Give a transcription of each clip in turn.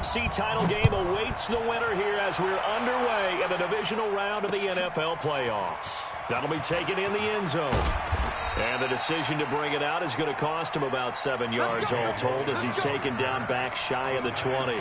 NFC title game awaits the winner here as we're underway in the divisional round of the NFL playoffs. That'll be taken in the end zone. And the decision to bring it out is going to cost him about 7 yards all told as he's taken down back shy of the 20.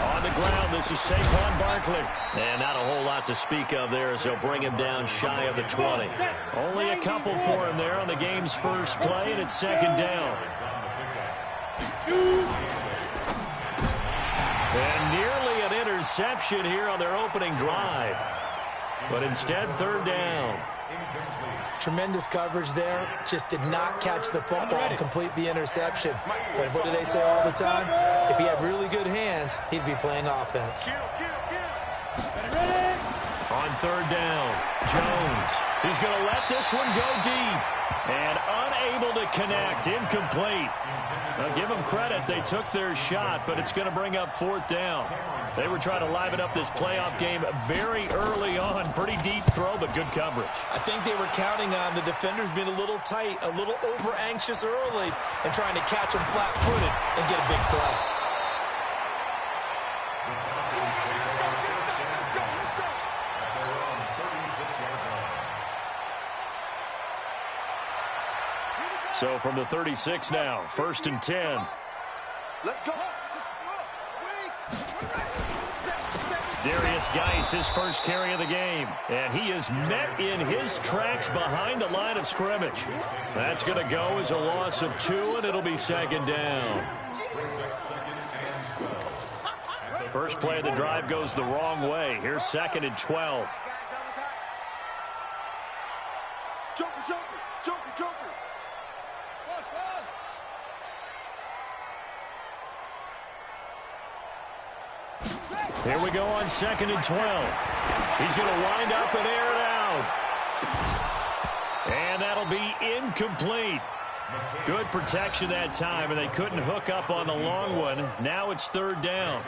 On the ground, this is Saquon Barkley. And not a whole lot to speak of there as they'll bring him down shy of the 20. Only a couple for him there on the game's first play, and it's second down. And nearly an interception here on their opening drive. But instead, third down. Tremendous coverage there. Just did not catch the football and complete the interception. But what do they say all the time? If he had really good hands, he'd be playing offense. On third down, Jones. He's going to let this one go deep. And unable to connect. Incomplete. Now, give them credit. They took their shot, but it's going to bring up fourth down. They were trying to liven up this playoff game very early on. Pretty deep throw, but good coverage. I think they were counting on the defenders being a little tight, a little over-anxious early, and trying to catch them flat-footed and get a big play. So from the 36 now, 1st and 10. Let's go. Darius Geis, his first carry of the game. And he is met in his tracks behind the line of scrimmage. That's going to go as a loss of 2, and it'll be second down. First play of the drive goes the wrong way. Here's 2nd and 12. Joker. Here we go on 2nd and 12. He's going to wind up and air it out. And that'll be incomplete. Good protection that time, and they couldn't hook up on the long one. Now it's third down.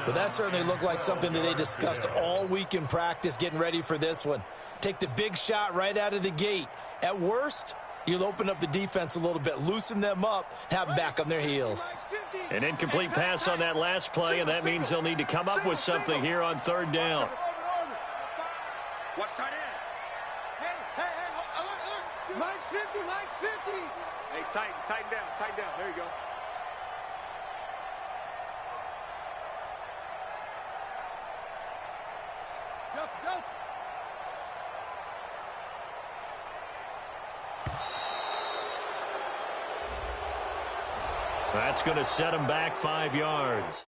But that certainly looked like something that they discussed all week in practice getting ready for this one. Take the big shot right out of the gate. At worst, you'll open up the defense a little bit, loosen them up, have them back on their heels. An incomplete pass on that last play, and that means they'll need to come up with something here on third down. Watch tight end. Hey, alert. Mike's 50. Hey, tighten down. There you go. Delta. That's going to set him back 5 yards.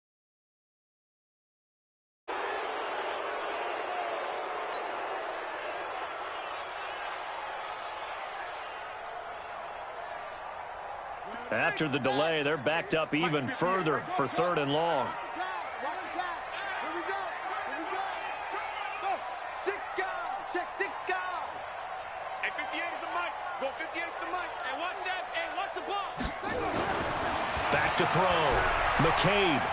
After the delay, they're backed up even further for 3rd and long. Watch the pass. Here we go. Go. 6 guys. Check 6 guys. Hey, 58 is the mic. Go 58 is the mic. Hey, watch that. Hey, watch the ball. Back to throw. McCabe.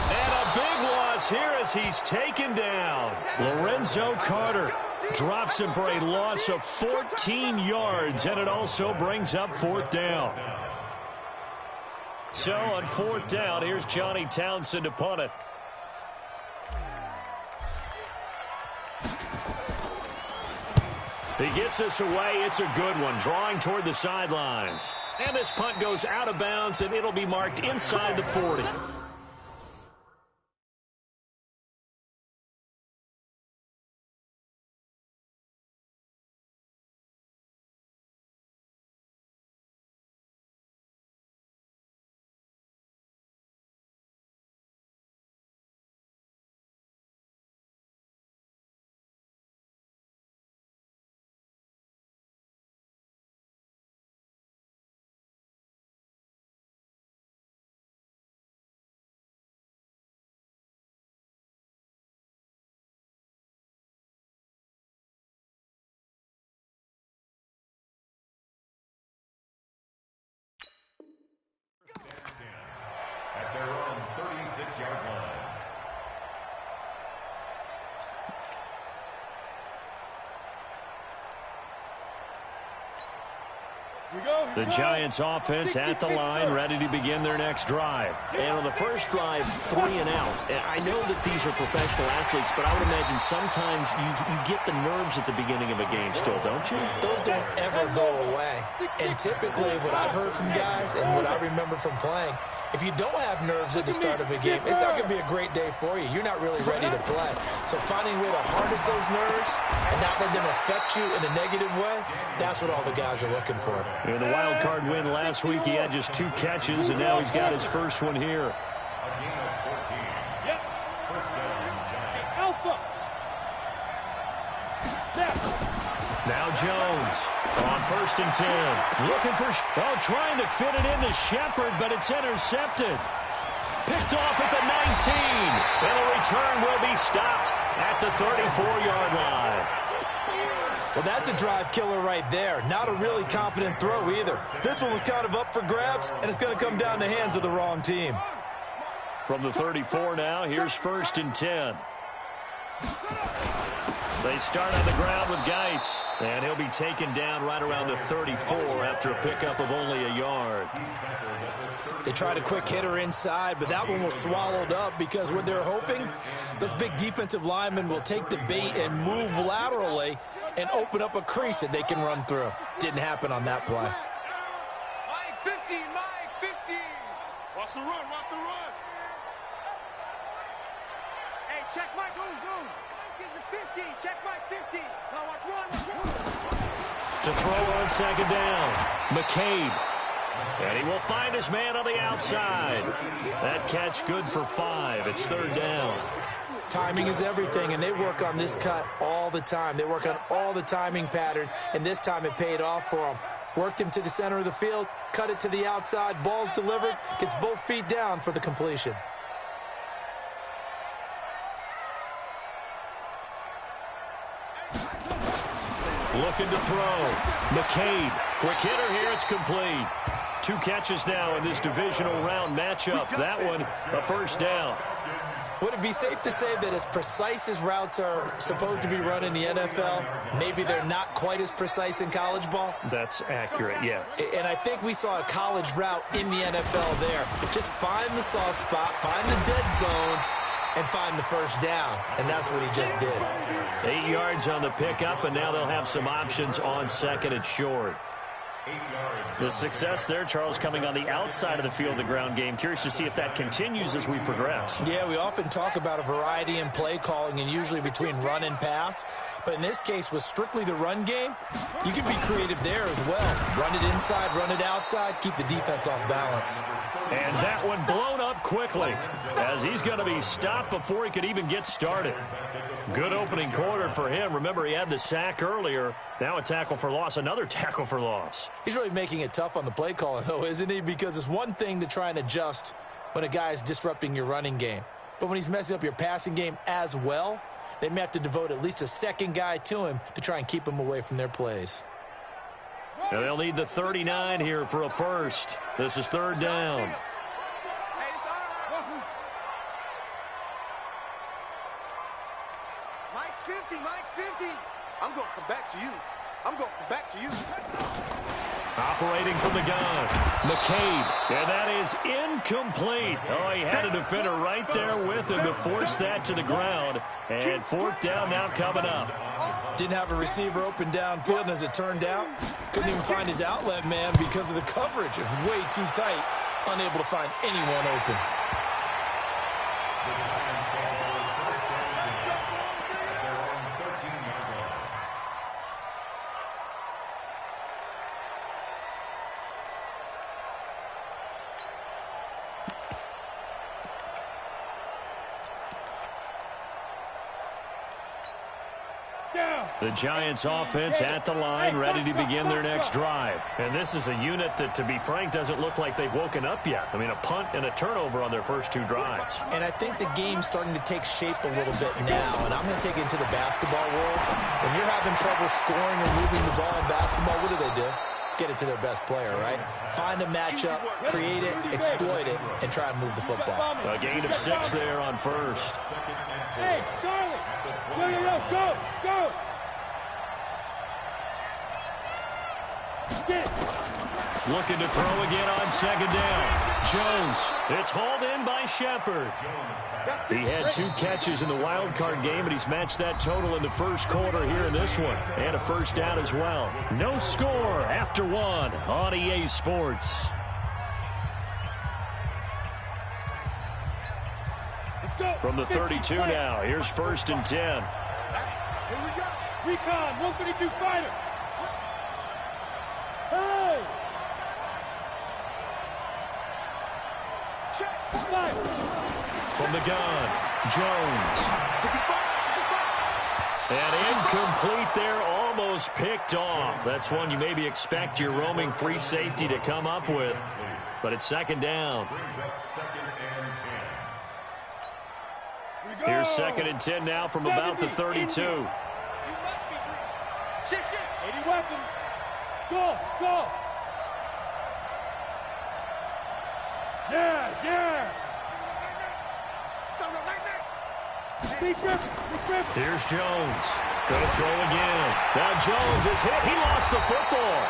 And a big loss here as he's taken down. Lorenzo Carter drops him for a loss of 14 yards, and it also brings up fourth down. So on fourth down, here's Johnny Townsend to punt it. He gets us away. It's a good one, drawing toward the sidelines. And this punt goes out of bounds, and it'll be marked inside the 40. The Giants offense at the line, ready to begin their next drive. And on the first drive, 3 and out. And I know that these are professional athletes, but I would imagine sometimes you get the nerves at the beginning of a game still, don't you? Those don't ever go away. And typically what I've heard from guys and what I remember from playing, if you don't have nerves at the start of a game, it's not going to be a great day for you. You're not really ready to play. So finding a way to harness those nerves and not let them affect you in a negative way, that's what all the guys are looking for. In the wild card win last week, he had just 2 catches, and now he's got his first one here. Now Jones on 1st and 10. Looking for, trying to fit it into Shepard, but it's intercepted. Picked off at the 19. And the return will be stopped at the 34-yard line. Well, that's a drive killer right there. Not a really confident throw either. This one was kind of up for grabs, and it's going to come down the hands of the wrong team. From the 34 now, here's 1st and 10. They start on the ground with Geis, and he'll be taken down right around the 34 after a pickup of only a yard. They tried a quick hitter inside, but that one was swallowed up because what they're hoping, those big defensive linemen will take the bait and move laterally and open up a crease that they can run through. Didn't happen on that play. Mike 50, Mike 50. Watch the run, watch the run. Hey, check Mike, go. Gives it 50, check Mike 50. Now watch run. To throw on 2nd down, McCabe. And he will find his man on the outside. That catch good for 5. It's 3rd down. Timing is everything, and they work on this cut all the time. They work on all the timing patterns, and this time it paid off for them. Worked him to the center of the field, cut it to the outside, ball's delivered, gets both feet down for the completion. Looking to throw. McCabe. Quick hitter here. It's complete. 2 catches now in this divisional round matchup. That one, a 1st down. Would it be safe to say that as precise as routes are supposed to be run in the NFL, maybe they're not quite as precise in college ball? That's accurate, yeah. And I think we saw a college route in the NFL there. Just find the soft spot, find the dead zone, and find the 1st down. And that's what he just did. 8 yards on the pickup, and now they'll have some options on 2nd and short. The success there, Charles, coming on the outside of the field, the ground game. Curious to see if that continues as we progress. Yeah, we often talk about a variety in play calling and usually between run and pass. But in this case, with strictly the run game, you can be creative there as well. Run it inside, run it outside, keep the defense off balance. And that one blown up quickly as he's going to be stopped before he could even get started. Good opening quarter for him. Remember, he had the sack earlier. Now a tackle for loss, another tackle for loss. He's really making it tough on the play caller, though, isn't he? Because it's one thing to try and adjust when a guy is disrupting your running game. But when he's messing up your passing game as well, they may have to devote at least a 2nd guy to him to try and keep him away from their plays. And they'll need the 39 here for a 1st. This is 3rd down. Mike's 50, Mike's 50. I'm going to come back to you. I'm going to come back to you. Operating from the gun, McCabe, and that is incomplete. Oh, he had a defender right there with him to force that to the ground. And 4th down now coming up. Didn't have a receiver open downfield, and as it turned out, couldn't even find his outlet man because of the coverage. It was way too tight, unable to find anyone open. The Giants offense at the line, ready to begin their next drive. And this is a unit that, to be frank, doesn't look like they've woken up yet. I mean, a punt and a turnover on their first 2 drives. And I think the game's starting to take shape a little bit now. And I'm going to take it into the basketball world. When you're having trouble scoring or moving the ball in basketball, what do? get it to their best player, right? Find a matchup, create it, exploit it, and try and move the football. A gain of 6 there on first. Hey, Charlie! Go! Get it! Looking to throw again on second down. Jones. It's hauled in by Shepard. He had 2 catches in the wild card game, and he's matched that total in the first quarter here in this one. And a first down as well. No score after 1 on EA Sports. From the 32 now, here's 1st and 10. Here we go. Recon, 132 fighter. Hey! From the gun, Jones. And incomplete there, almost picked off. That's one you maybe expect your roaming free safety to come up with. But it's second down. Here's 2nd and 10 now from about the 32. 80 weapons. Go! Yeah! Here's Jones. Going to throw again. Now Jones is hit. He lost the football.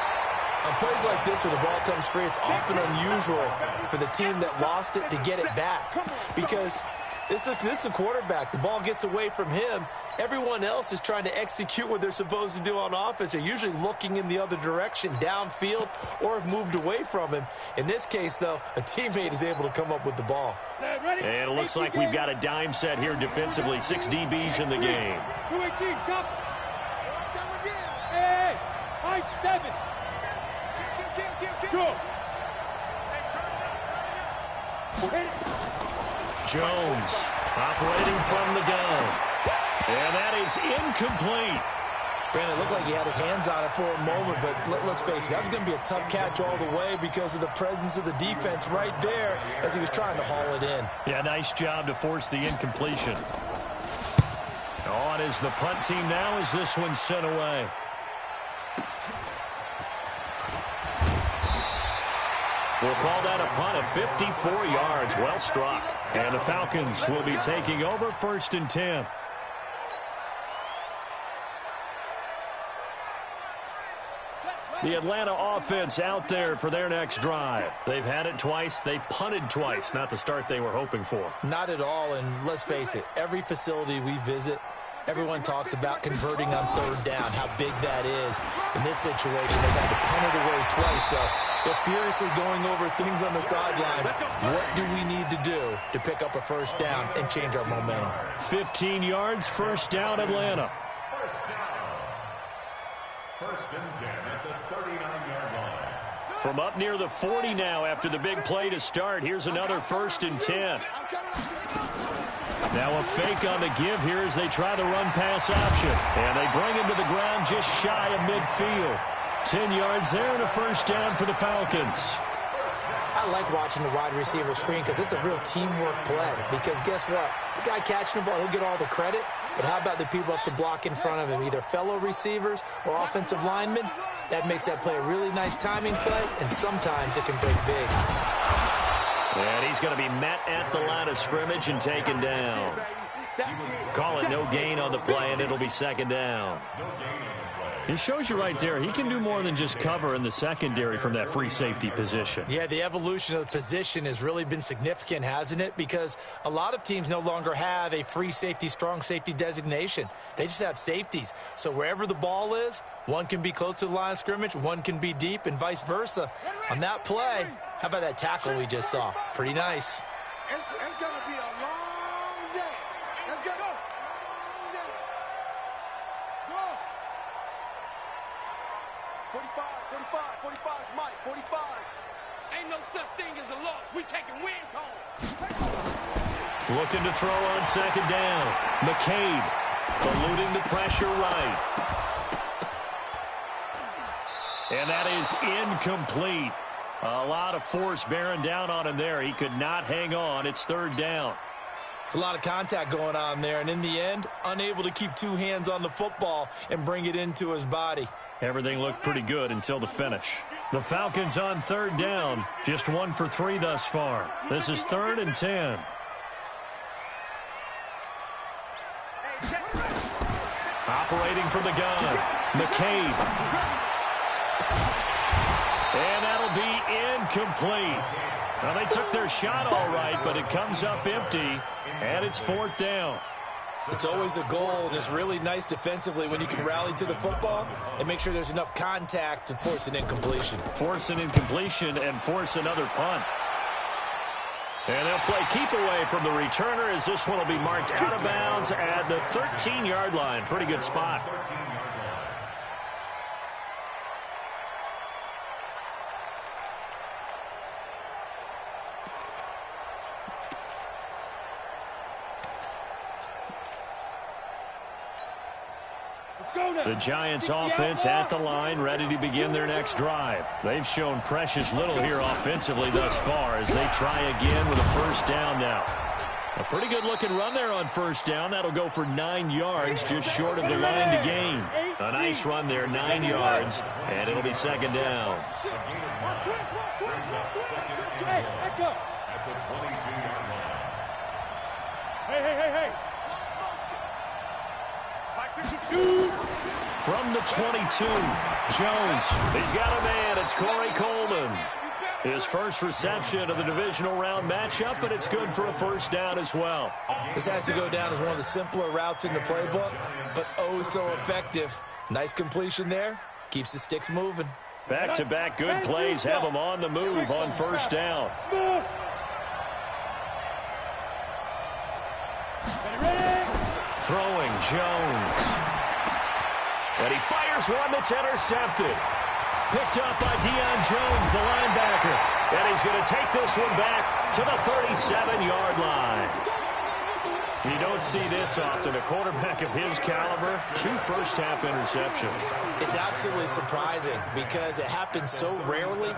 On plays like this where the ball comes free, it's often unusual for the team that lost it to get it back. Because this is the quarterback. The ball gets away from him. Everyone else is trying to execute what they're supposed to do on offense. They're usually looking in the other direction, downfield, or have moved away from him. In this case, though, a teammate is able to come up with the ball. And it looks like we've got a dime set here defensively. 6 DBs in the game. 218, jump. Hey, high 7. Go. Jones operating from the gun. And that is incomplete. Brandon, it looked like he had his hands on it for a moment, but let's face it, that was going to be a tough catch all the way because of the presence of the defense right there as he was trying to haul it in. Yeah, nice job to force the incompletion. On is the punt team now as this one's sent away. We'll call that a punt of 54 yards. Well struck. And the Falcons will be taking over 1st and 10. The Atlanta offense out there for their next drive. They've had it twice. They've punted twice. Not the start they were hoping for. Not at all, and let's face it, every facility we visit, everyone talks about converting on 3rd down, how big that is. In this situation, they've had to punt it away twice, so they're furiously going over things on the sidelines. What do we need to do to pick up a 1st down and change our momentum? 15 yards, 1st down, Atlanta. 1st and 10 at the 39-yard line. From up near the 40 now after the big play to start. Here's another 1st and 10. Now a fake on the give here as they try the run-pass option. And they bring him to the ground just shy of midfield. 10 yards there and a 1st down for the Falcons. I like watching the wide receiver screen because it's a real teamwork play. Because guess what? The guy catching the ball, he'll get all the credit. But how about the people have to block in front of him, either fellow receivers or offensive linemen? That makes that play a really nice timing play, and sometimes it can break big. And he's going to be met at the line of scrimmage and taken down. Call it no gain on the play, and it'll be 2nd down. It shows you right there, he can do more than just cover in the secondary from that free safety position. Yeah, the evolution of the position has really been significant, hasn't it? Because a lot of teams no longer have a free safety, strong safety designation. They just have safeties. So wherever the ball is, one can be close to the line of scrimmage, one can be deep, and vice versa. On that play, how about that tackle we just saw? Pretty nice. It's going to be a long day. Let's go. Go. 45, Mike, 45. Ain't no such thing as a loss. We taking wins home. Looking to throw on 2nd down. McCabe eluding the pressure right. And that is incomplete. A lot of force bearing down on him there. He could not hang on. It's 3rd down. It's a lot of contact going on there, and in the end, unable to keep 2 hands on the football and bring it into his body. Everything looked pretty good until the finish. The Falcons on third down. Just 1 for 3 thus far. This is 3rd and 10. Operating from the gun, McCabe. And that'll be incomplete. Now, they took their shot all right, but it comes up empty, and it's 4th down. It's always a goal, and it's really nice defensively when you can rally to the football and make sure there's enough contact to force an incompletion. Force an incompletion and force another punt. And they'll play keep away from the returner as this one will be marked out of bounds at the 13-yard line. Pretty good spot. The Giants offense at the line, ready to begin their next drive. They've shown precious little here offensively thus far as they try again with a first down now. A pretty good looking run there on first down. That'll go for 9 yards, just short of the line to gain. A nice run there, 9 yards, and it'll be 2nd down. Hey. From the 22, Jones. He's got a man. It's Corey Coleman. His first reception of the divisional round matchup, but it's good for a first down as well. This has to go down as one of the simpler routes in the playbook, but oh so effective. Nice completion there. Keeps the sticks moving. Back-to-back good plays have him on the move on first down. Throwing Jones. And he fires one that's intercepted. Picked up by Deion Jones, the linebacker. And he's going to take this one back to the 37-yard line. You don't see this often. A quarterback of his caliber, 2 first-half interceptions. It's absolutely surprising because it happens so rarely.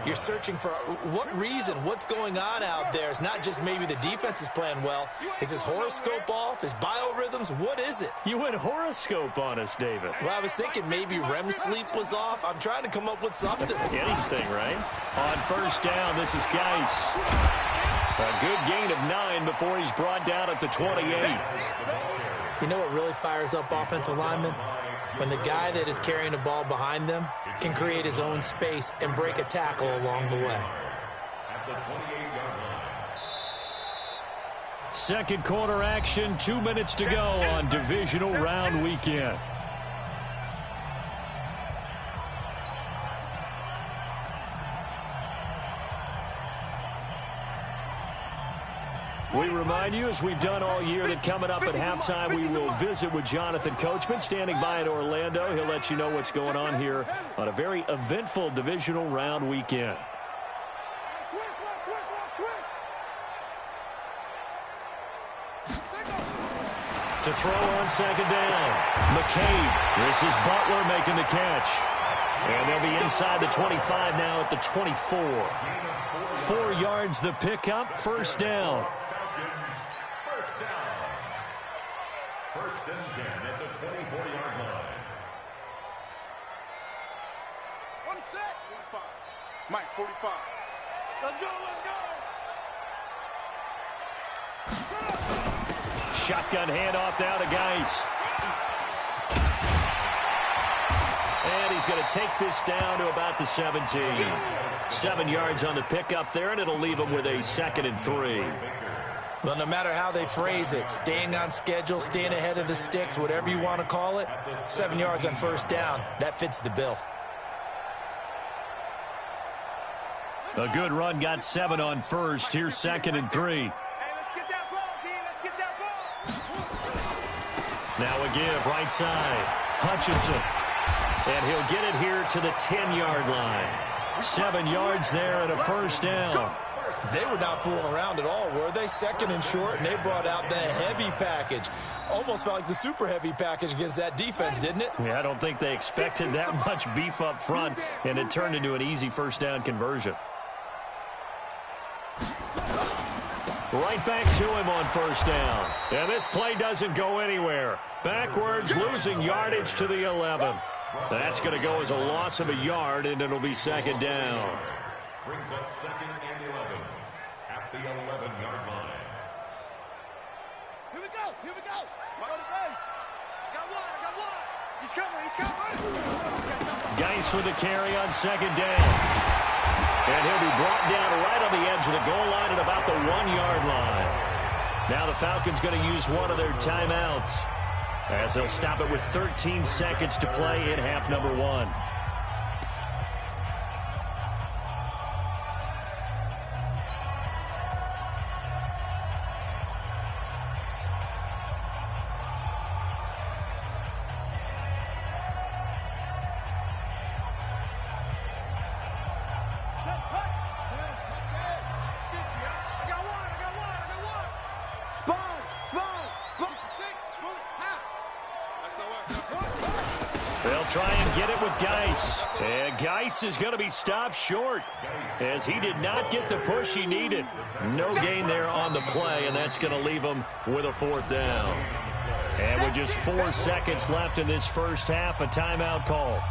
You're searching for what reason, what's going on out there. It's not just maybe the defense is playing well. Is his horoscope off? His biorhythms? What is it? You went horoscope on us, David. Well, I was thinking maybe REM sleep was off. I'm trying to come up with something. Anything, right? On first down, this is Geis. A good gain of 9 before he's brought down at the 28. You know what really fires up offensive linemen? When the guy that is carrying the ball behind them can create his own space and break a tackle along the way. Second quarter action, 2 minutes to go on divisional round weekend. We remind you, as we've done all year, that coming up at halftime, we will visit with Jonathan Coachman, standing by in Orlando. He'll let you know what's going on here on a very eventful divisional round weekend. To throw on second down, McCabe. This is Butler making the catch. And they'll be inside the 25 now at the 24. 4 yards the pickup, first down. First and 10 at the 24-yard line. 1 set. 45. Mike, 45. Let's go. Shotgun handoff now to Geis. And he's going to take this down to about the 17. 7 yards on the pickup there, and it'll leave him with a 2nd and 3. Well, no matter how they phrase it, staying on schedule, staying ahead of the sticks, whatever you want to call it, 7 yards on first down, that fits the bill. A good run, got 7 on first. Here's 2nd and 3. Hey, let's get that ball, D. Let's get that ball. Now a give, right side. Hutchinson. And he'll get it here to the 10-yard line. 7 yards there and a first down. They were not fooling around at all, were they? 2nd and short, and they brought out the heavy package. Almost felt like the super heavy package against that defense, didn't it? Yeah, I don't think they expected that much beef up front, and it turned into an easy first down conversion. Right back to him on first down. And this play doesn't go anywhere. Backwards, losing yardage to the 11. That's going to go as a loss of a yard, and it'll be second down. Brings up second and 11 at the 11-yard line. Here we go. Here we go. Go to base. I got one. He's coming. Geis with the carry on second down. And he'll be brought down right on the edge of the goal line at about the 1-yard line. Now the Falcons going to use one of their timeouts, as they'll stop it with 13 seconds to play in half number 1. They'll try and get it with Geis. And Geis is going to be stopped short, as he did not get the push he needed. No gain there on the play, and that's going to leave him with a 4th down. And with just 4 seconds left in this first half, a timeout call.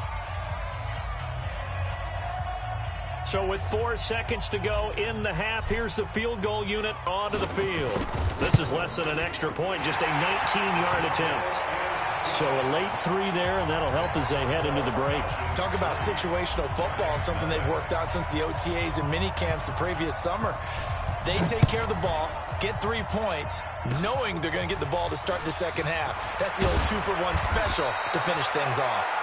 So with 4 seconds to go in the half, here's the field goal unit onto the field. This is less than an extra point, just a 19-yard attempt. So a late 3 there, and that'll help as they head into the break. Talk about situational football and something they've worked on since the OTAs and mini camps the previous summer. They take care of the ball, get 3 points, knowing they're going to get the ball to start the second half. That's the old 2-for-1 special to finish things off.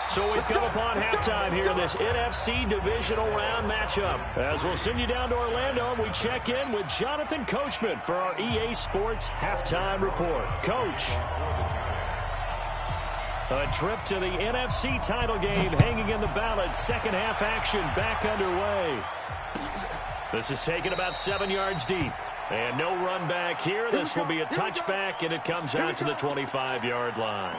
So we've come upon halftime here in this NFC divisional round matchup. As we'll send you down to Orlando, and we check in with Jonathan Coachman for our EA Sports Halftime Report. Coach. A trip to the NFC title game hanging in the balance. Second half action back underway. This is taken about 7 yards deep. And no run back here. This will be a touchback, and it comes out to the 25-yard line.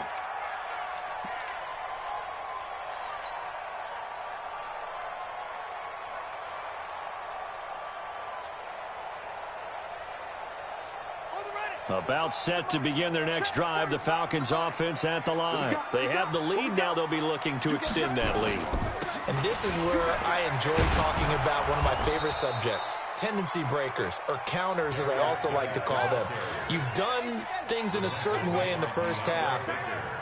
About set to begin their next drive, the Falcons offense at the line. They have the lead. Now they'll be looking to extend that lead. And this is where I enjoy talking about one of my favorite subjects, tendency breakers, or counters as I also like to call them. You've done things in a certain way in the first half,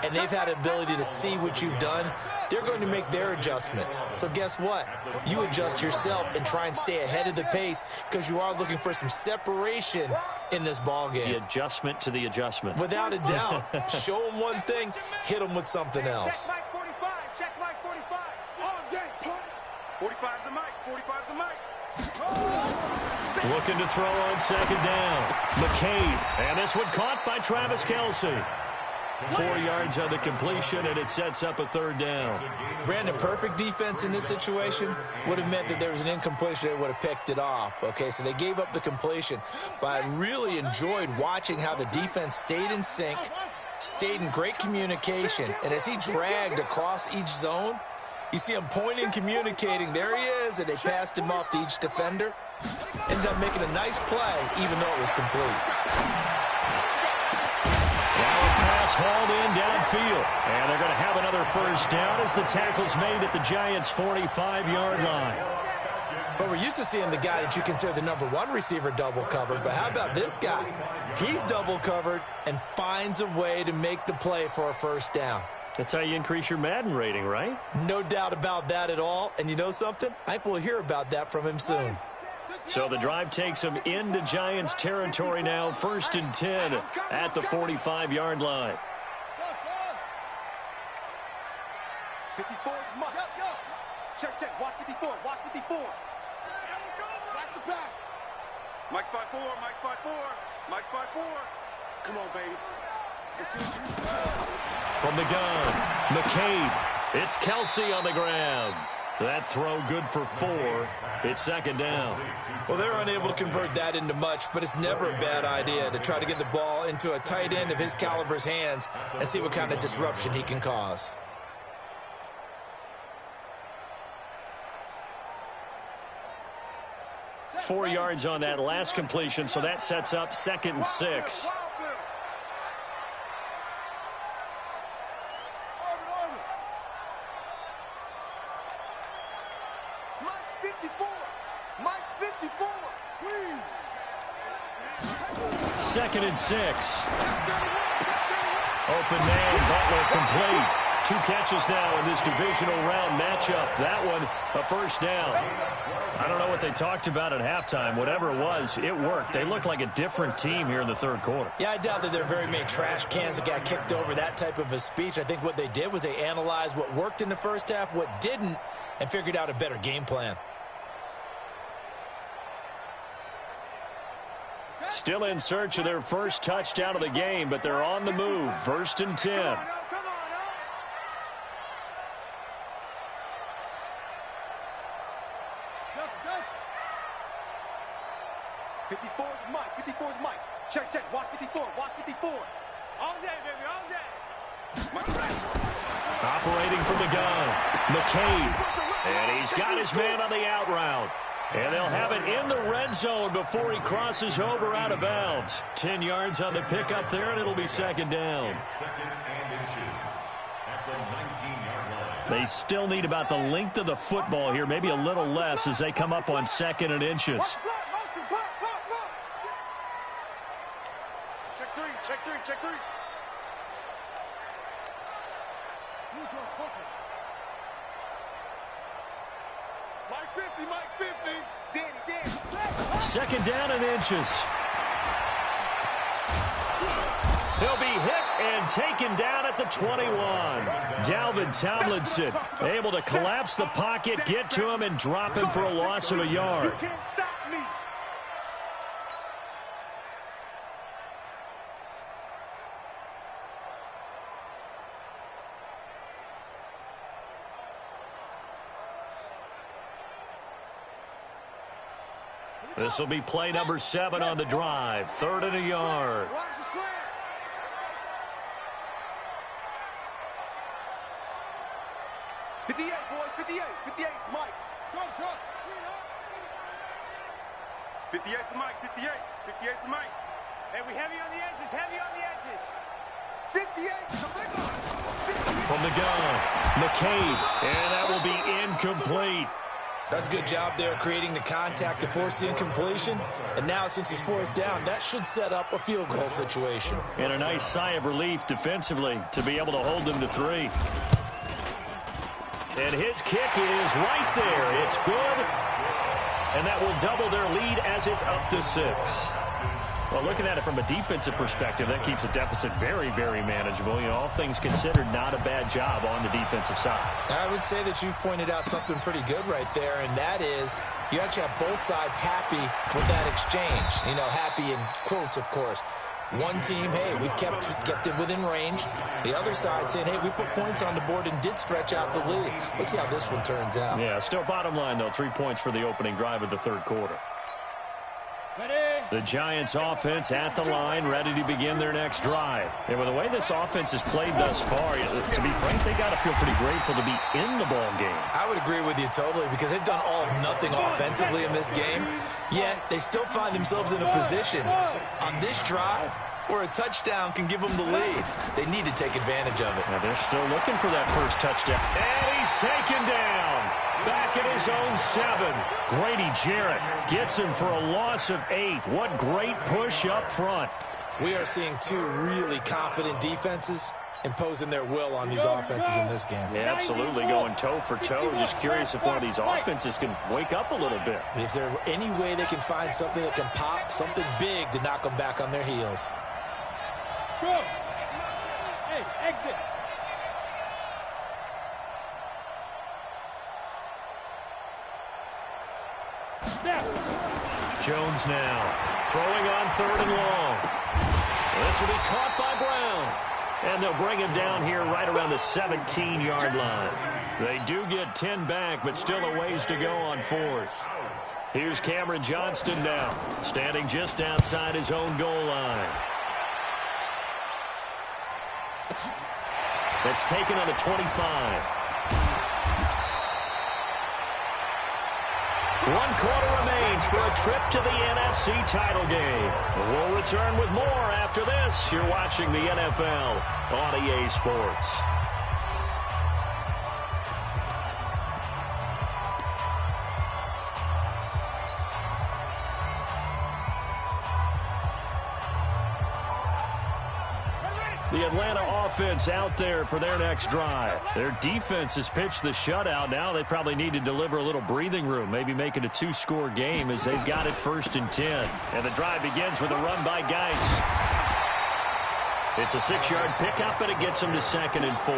and they've had ability to see what you've done. They're going to make their adjustments. So guess what? You adjust yourself and try and stay ahead of the pace, because you are looking for some separation in this ball game. The adjustment to the adjustment. Without a doubt. Show them one thing, hit them with something else. Check Mike 45. Check Mike 45. All day, punt. 45's the mic. 45's the mic. Looking to throw on second down. McCabe. And this one caught by Travis Kelce. 4 yards on the completion, and it sets up a 3rd down. Brandon, perfect defense in this situation would have meant that there was an incompletion. They would have picked it off. Okay, so they gave up the completion. But I really enjoyed watching how the defense stayed in sync, stayed in great communication. And as he dragged across each zone, you see him pointing, communicating. There he is, and they passed him off to each defender. Ended up making a nice play, even though it was complete. Hauled in downfield, and they're going to have another 1st down as the tackle's made at the Giants' 45-yard line. But we're used to seeing the guy that you consider the number 1 receiver double covered, but how about this guy? He's double covered and finds a way to make the play for a 1st down. That's how you increase your Madden rating, right? No doubt about that at all. And you know something? I think we'll hear about that from him soon. So the drive takes them into Giants territory now. 1st and 10 at the 45-yard line. 54, Mike. Check. Watch 54. Watch 54. Watch the pass. Mike spot 4. Mike spot 4. Mike spot 4. Come on, baby. Let's see what you do. From the gun, McCabe. It's Kelce on the ground. That throw good for 4. It's 2nd down. Well, they're unable to convert that into much, but it's never a bad idea to try to get the ball into a tight end of his caliber's hands and see what kind of disruption he can cause. Four yards on that last completion, so that sets up 2nd and 6. 2nd and 6. Open man, Butler complete. 2 catches now in this divisional round matchup. That one, a first down. I don't know what they talked about at halftime. Whatever it was, it worked. They look like a different team here in the third quarter. Yeah, I doubt that there are very many trash cans that got kicked over, that type of a speech. I think what they did was they analyzed what worked in the first half, what didn't, and figured out a better game plan. Still in search of their first touchdown of the game, but they're on the move. 1st and 10. Come on, 54 is Mike. 54 is Mike. Check, check. Watch 54. Watch 54. All day, baby. All day. Operating from the gun, McCabe. And he's got his man on the out route. And they'll have it in the red zone before he crosses over out of bounds. 10 yards on the pickup there, and it'll be 2nd down. 2nd and inches at the 19-yard line. They still need about the length of the football here, maybe a little less as they come up on 2nd and inches. Block, motion, block. Check 3, check 3, check 3. Mike 50, Mike 50. Danny. 2nd down and inches. He'll be hit and taken down at the 21. Dalvin Tomlinson able to collapse the pocket, get to him, and drop him for a loss of a yard. You can't stop me. This will be play number 7 on the drive. 3rd and a yard. Watch the slant. Boys, 58. 58 is Mike. Short. 58 is Mike. 58. 58 is Mike. Hey, we heavy on the edges. 58 is the big one. From the gun, McCabe. And that will be incomplete. That's a good job there creating the contact to force the incompletion. And now, since it's 4th down, that should set up a field goal situation. And a nice sigh of relief defensively to be able to hold them to 3. And his kick is right there. It's good. And that will double their lead as it's up to 6. Well, looking at it from a defensive perspective, that keeps the deficit very, very manageable. You know, all things considered, not a bad job on the defensive side. I would say that you've pointed out something pretty good right there, and that is you actually have both sides happy with that exchange. You know, happy in quotes, of course. One team, hey, we've kept it within range. The other side saying, hey, we put points on the board and did stretch out the lead. Let's see how this one turns out. Yeah, still bottom line, though, 3 points for the opening drive of the third quarter. The Giants offense at the line, ready to begin their next drive. And with the way this offense has played thus far, to be frank, they got to feel pretty grateful to be in the ball game. I would agree with you totally because they've done all of nothing offensively in this game, yet they still find themselves in a position on this drive where a touchdown can give them the lead. They need to take advantage of it. Now they're still looking for that first touchdown. And he's taken down. Back at his own 7. Grady Jarrett gets him for a loss of 8. What great push up front. We are seeing 2 really confident defenses imposing their will on these offenses in this game. Yeah, absolutely, going toe for toe. Just curious if one of these offenses can wake up a little bit. Is there any way they can find something that can pop, something big to knock them back on their heels? Go. Hey, exit. Jones now throwing on 3rd and long. This will be caught by Brown. And they'll bring him down here right around the 17-yard line. They do get 10 back, but still a ways to go on 4th. Here's Cameron Johnston now, standing just outside his own goal line. That's taken on the 25. 1 quarter remains for a trip to the NFC title game. We'll return with more after this. You're watching the NFL on EA Sports. The Atlanta offense out there for their next drive. Their defense has pitched the shutout. Now they probably need to deliver a little breathing room, maybe make it a 2-score game as they've got it 1st and 10. And the drive begins with a run by Geis. It's a 6-yard pickup, and it gets them to 2nd and 4.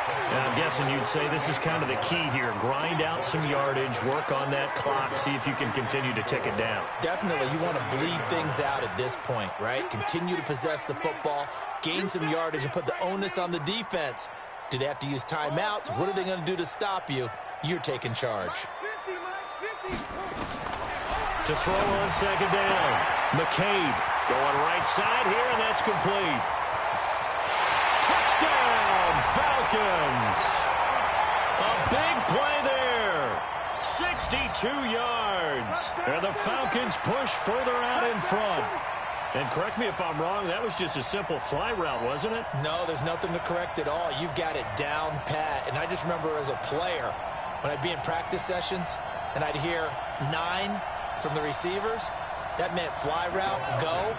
And I'm guessing you'd say this is kind of the key here. Grind out some yardage, work on that clock, see if you can continue to tick it down. Definitely, you want to bleed things out at this point, right? Continue to possess the football, gain some yardage, and put the onus on the defense. Do they have to use timeouts? What are they going to do to stop you? You're taking charge. To throw on 2nd down, McCabe going right side here, and that's complete. Touchdown, Falcons! A big play there. 62 yards. And the Falcons push further out in front. And correct me if I'm wrong, that was just a simple fly route, wasn't it? No, there's nothing to correct at all. You've got it down pat. And I just remember as a player, when I'd be in practice sessions, and I'd hear 9 from the receivers, that meant fly route, go.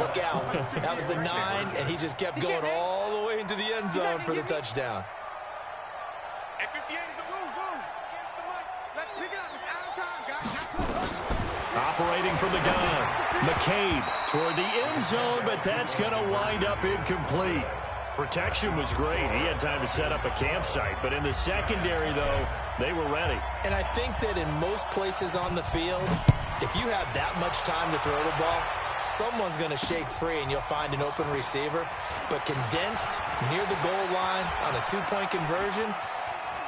Look out. That was the 9, and he just kept going all the way into the end zone for the touchdown. Operating from the gun, McCabe toward the end zone, but that's going to wind up incomplete. Protection was great. He had time to set up a campsite, but in the secondary, though, they were ready. And I think that in most places on the field, if you have that much time to throw the ball, someone's going to shake free and you'll find an open receiver. But condensed near the goal line on a 2-point conversion,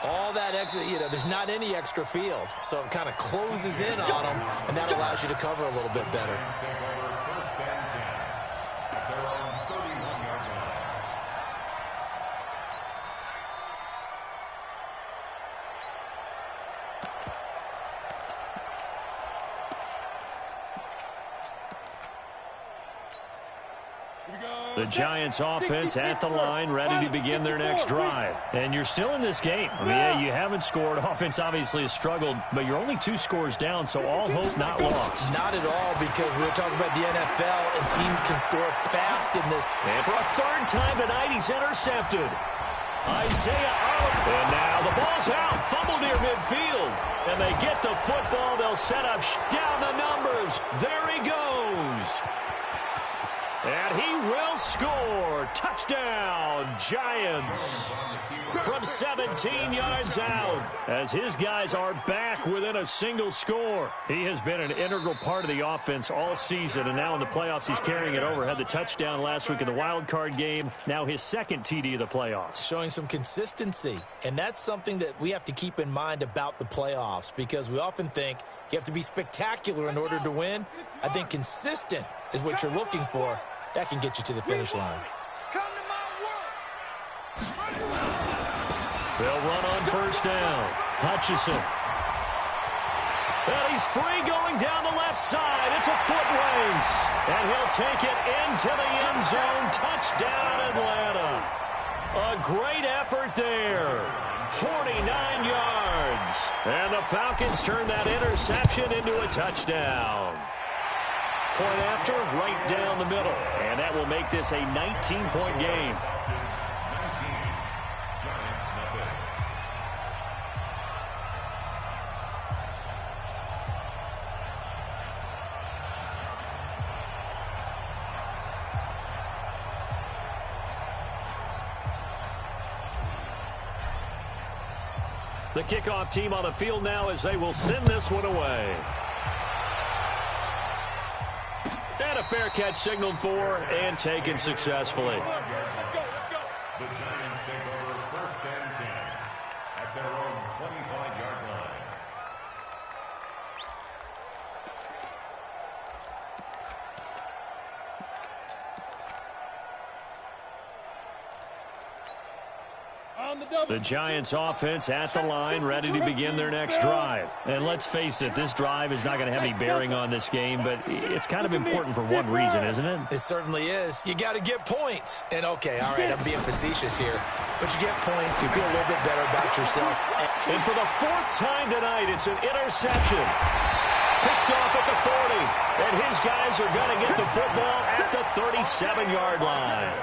all that extra, there's not any extra field. So it kind of closes in on them, and that allows you to cover a little bit better. The Giants offense at the line, ready to begin their next drive. And you're still in this game. I mean, yeah, you haven't scored. Offense obviously has struggled, but you're only 2 scores down, so all hope not lost. Not at all, because we're talking about the NFL, and teams can score fast in this. And for a 3rd time tonight, he's intercepted. Isaiah out. And now the ball's out. Fumble near midfield. And they get the football. They'll set up down the numbers. There he goes. And he will score. Touchdown, Giants. From 17 yards out, as his guys are back within a single score. He has been an integral part of the offense all season, and now in the playoffs he's carrying it over. Had the touchdown last week in the wild card game. Now his 2nd TD of the playoffs. Showing some consistency, and that's something that we have to keep in mind about the playoffs, because we often think you have to be spectacular in order to win. I think consistent is what you're looking for. That can get you to the finish line. They'll run on 1st down. Hutchinson. And he's free going down the left side. It's a foot race. And he'll take it into the end zone. Touchdown, Atlanta. A great effort there. 49 yards. And the Falcons turn that interception into a touchdown. Point after, right down the middle. And that will make this a 19-point game. The kickoff team on the field now as they will send this one away. And a fair catch signaled for and taken successfully. The Giants take over 1st and 10 at their own 25-yard line. The Giants offense at the line, ready to begin their next drive. And let's face it, this drive is not going to have any bearing on this game, but it's kind of important for one reason, isn't it? It certainly is. You got to get points. And okay, all right, I'm being facetious here, but you get points, you feel a little bit better about yourself. And for the 4th time tonight, it's an interception. Picked off at the 40, and his guys are going to get the football at the 37-yard line.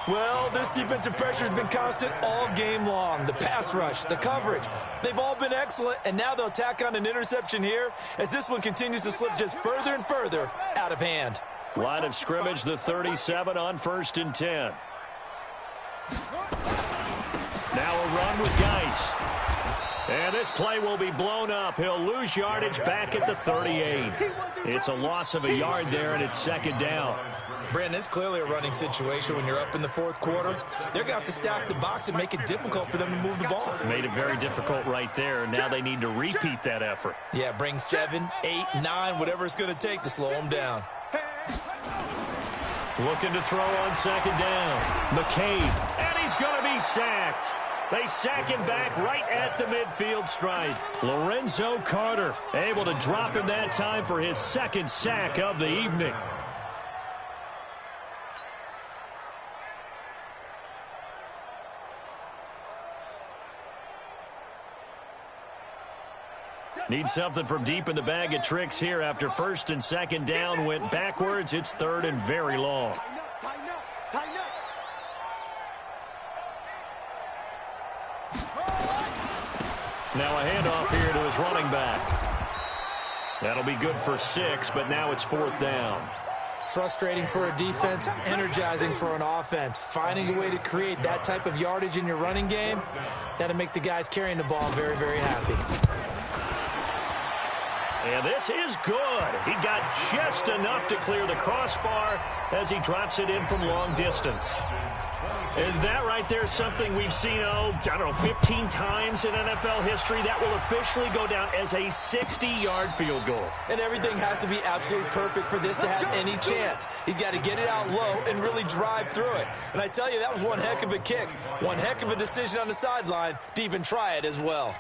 Well, this defensive pressure has been constant all game long. The pass rush, the coverage, they've all been excellent, and now they'll tack on an interception here as this one continues to slip just further and further out of hand. Line of scrimmage, the 37 on 1st and 10. Now a run with Geis. And this play will be blown up. He'll lose yardage back at the 38. It's a loss of a yard there, and it's 2nd down. Brandon, it's clearly a running situation when you're up in the 4th quarter. They're going to have to stack the box and make it difficult for them to move the ball. Made it very difficult right there. Now they need to repeat that effort. Yeah, bring 7, 8, 9, whatever it's going to take to slow them down. Looking to throw on 2nd down. McCabe, and he's going to be sacked. They sack him back right at the midfield stripe. Lorenzo Carter able to drop him that time for his 2nd sack of the evening. Need something from deep in the bag of tricks here after 1st and 2nd down went backwards. It's 3rd and very long. Tighten up, tighten up. Now a handoff here to his running back. That'll be good for 6, but now it's 4th down. Frustrating for a defense, energizing for an offense. Finding a way to create that type of yardage in your running game, that'll make the guys carrying the ball very, very happy. And this is good. He got just enough to clear the crossbar as he drops it in from long distance. And that right there is something we've seen, 15 times in NFL history. That will officially go down as a 60-yard field goal. And everything has to be absolutely perfect for this to have any chance. He's got to get it out low and really drive through it. And I tell you, that was one heck of a kick. One heck of a decision on the sideline to even try it as well.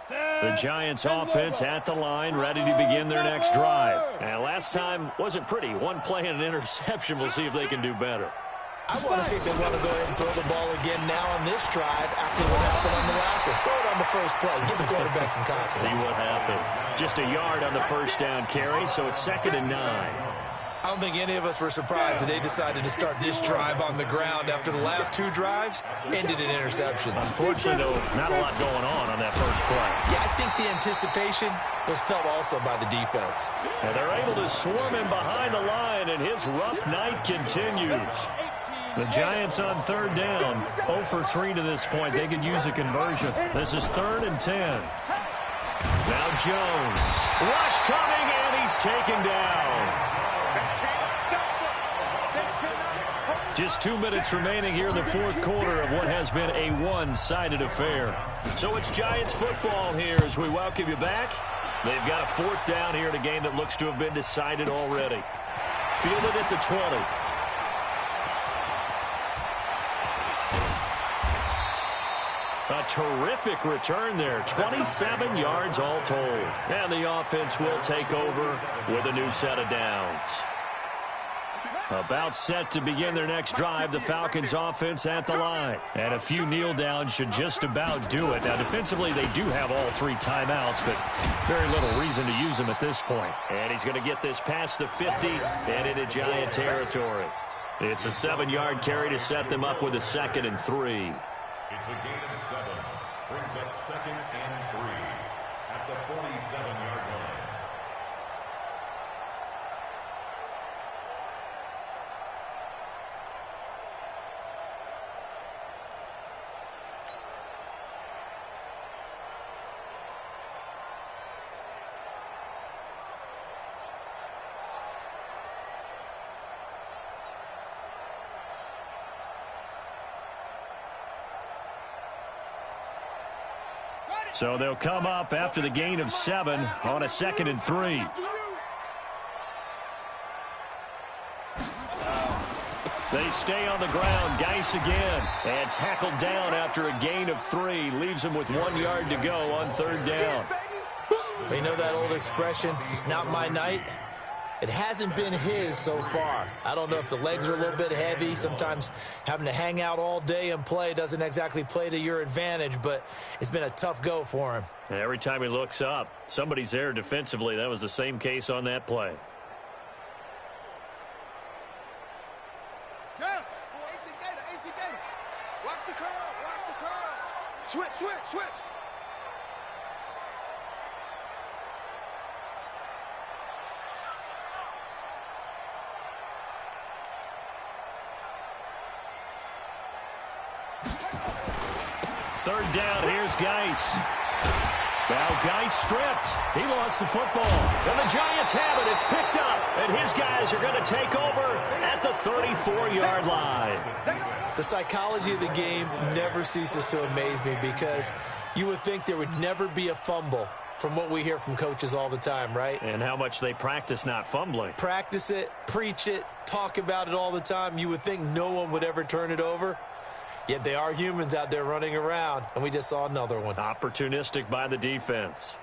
The Giants offense at the line, ready to begin their next drive. And last time wasn't pretty. One play and an interception. We'll see if they can do better. I want to see if they want to go ahead and throw the ball again now on this drive after what happened on the last one. Throw it on the first play. Give the quarterback some confidence. See what happens. Just a yard on the 1st down carry, so it's 2nd and 9. I don't think any of us were surprised that they decided to start this drive on the ground after the last 2 drives ended in interceptions. Unfortunately, though, not a lot going on that first play. Yeah, I think the anticipation was felt also by the defense. And they're able to swarm him behind the line, and his rough night continues. The Giants on 3rd down, 0 for 3 to this point. They could use a conversion. This is 3rd and 10. Now Jones. Rush coming, and he's taken down. Just 2 minutes remaining here in the 4th quarter of what has been a one-sided affair. So it's Giants football here as we welcome you back. They've got a 4th down here in a game that looks to have been decided already. Fielded at the 20. A terrific return there. 27 yards all told. And the offense will take over with a new set of downs. About set to begin their next drive, the Falcons offense at the line. And a few kneel downs should just about do it. Now, defensively, they do have all 3 timeouts, but very little reason to use them at this point. And he's going to get this past the 50 and into Giant territory. It's a 7-yard carry to set them up with a 2nd and 3. It's a gain of 7. Brings up 2nd and 3 at the 47-yard line. So they'll come up after the gain of 7 on a 2nd and 3. They stay on the ground. Geis again. And tackled down after a gain of 3. Leaves him with 1 yard to go on 3rd down. You know that old expression, it's not my night. It hasn't been his so far. I don't know if the legs are a little bit heavy. Sometimes having to hang out all day and play doesn't exactly play to your advantage, but it's been a tough go for him. And every time he looks up, somebody's there defensively. That was the same case on that play. Yeah. 18 Gator. Watch the curl. Switch. Third down, here's Geis. Now Geis stripped. He lost the football. And the Giants have it. It's picked up. And his guys are going to take over at the 34-yard line. The psychology of the game never ceases to amaze me because you would think there would never be a fumble from what we hear from coaches all the time, right? And how much they practice not fumbling. Practice it, preach it, talk about it all the time. You would think no one would ever turn it over. Yet they are humans out there running around, and we just saw another one. Opportunistic by the defense.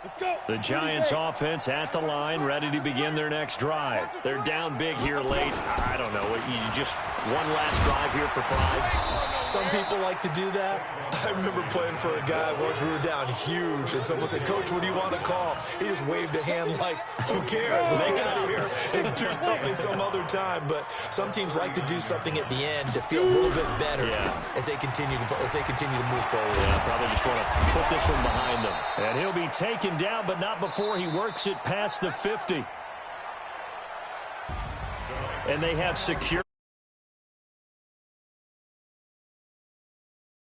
Let's go. The Giants offense at the line, ready to begin their next drive. They're down big here late. I don't know. You just one last drive here for pride. Some people like to do that. I remember playing for a guy once. We were down huge, and someone said, "Coach, what do you want to call?" He just waved a hand like, "Who cares? Let's get out of here and do something some other time." But some teams like to do something at the end to feel a little bit better as they continue to move forward. Yeah, probably just want to put this one behind them. And he'll be taken down, but not before he works it past the 50. And they have secure.